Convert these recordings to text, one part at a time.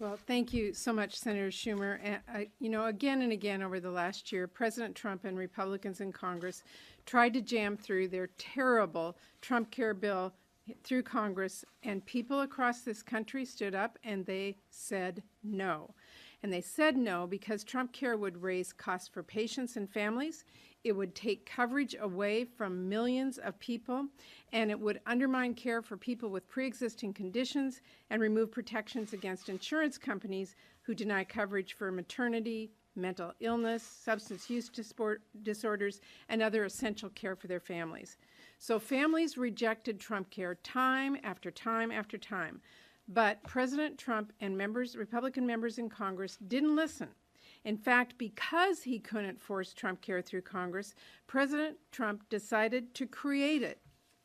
Well, thank you so much, Senator Schumer. You know, again and again over the last year, President Trump and Republicans in Congress tried to jam through their terrible Trump Care bill through Congress, and people across this country stood up and they said no. And they said no because Trump Care would raise costs for patients and families. It would take coverage away from millions of people, and it would undermine care for people with pre-existing conditions and remove protections against insurance companies who deny coverage for maternity, mental illness, substance use disorders, and other essential care for their families. So families rejected Trump Care time after time after time. But President Trump and Republican members in Congress didn't listen. In fact, because he couldn't force Trump Care through Congress, President Trump decided to create it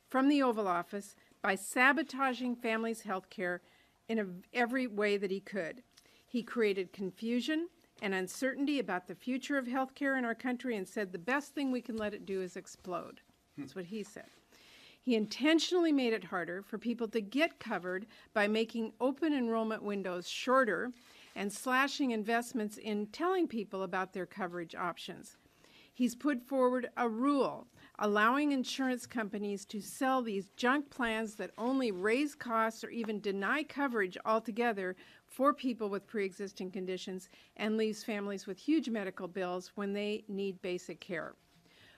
from the Oval Office by sabotaging families' health care in every way that he could. He created confusion and uncertainty about the future of health care in our country and said the best thing we can let it do is explode. That's what he said. He intentionally made it harder for people to get covered by making open enrollment windows shorter and slashing investments in telling people about their coverage options. He's put forward a rule allowing insurance companies to sell these junk plans that only raise costs or even deny coverage altogether for people with pre-existing conditions and leaves families with huge medical bills when they need basic care.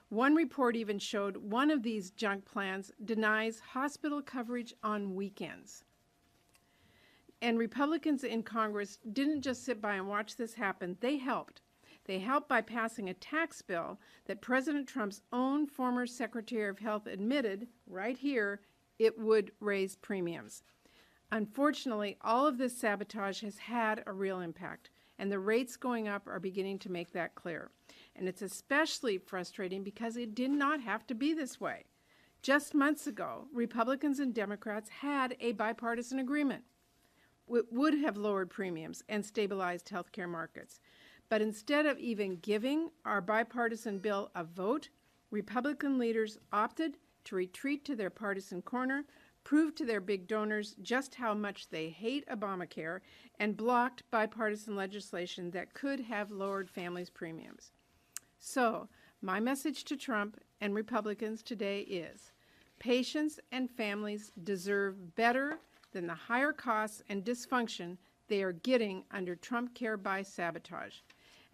One report even showed one of these junk plans denies hospital coverage on weekends. And Republicans in Congress didn't just sit by and watch this happen, they helped. They helped by passing a tax bill that President Trump's own former Secretary of Health admitted, right here, it would raise premiums. Unfortunately, all of this sabotage has had a real impact, and the rates going up are beginning to make that clear. And it's especially frustrating because it did not have to be this way. Just months ago, Republicans and Democrats had a bipartisan agreement. It would have lowered premiums and stabilized healthcare markets. But instead of even giving our bipartisan bill a vote, Republican leaders opted to retreat to their partisan corner, proved to their big donors just how much they hate Obamacare, and blocked bipartisan legislation that could have lowered families' premiums. So, my message to Trump and Republicans today is, patients and families deserve better than the higher costs and dysfunction they are getting under Trump Care by sabotage.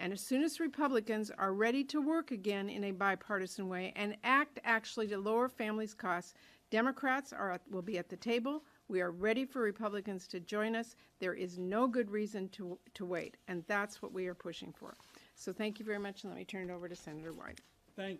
And as soon as Republicans are ready to work again in a bipartisan way and act actually to lower families' costs, Democrats will be at the table. We are ready for Republicans to join us. There is no good reason to wait, and that's what we are pushing for. So thank you very much, and let me turn it over to Senator Wyden.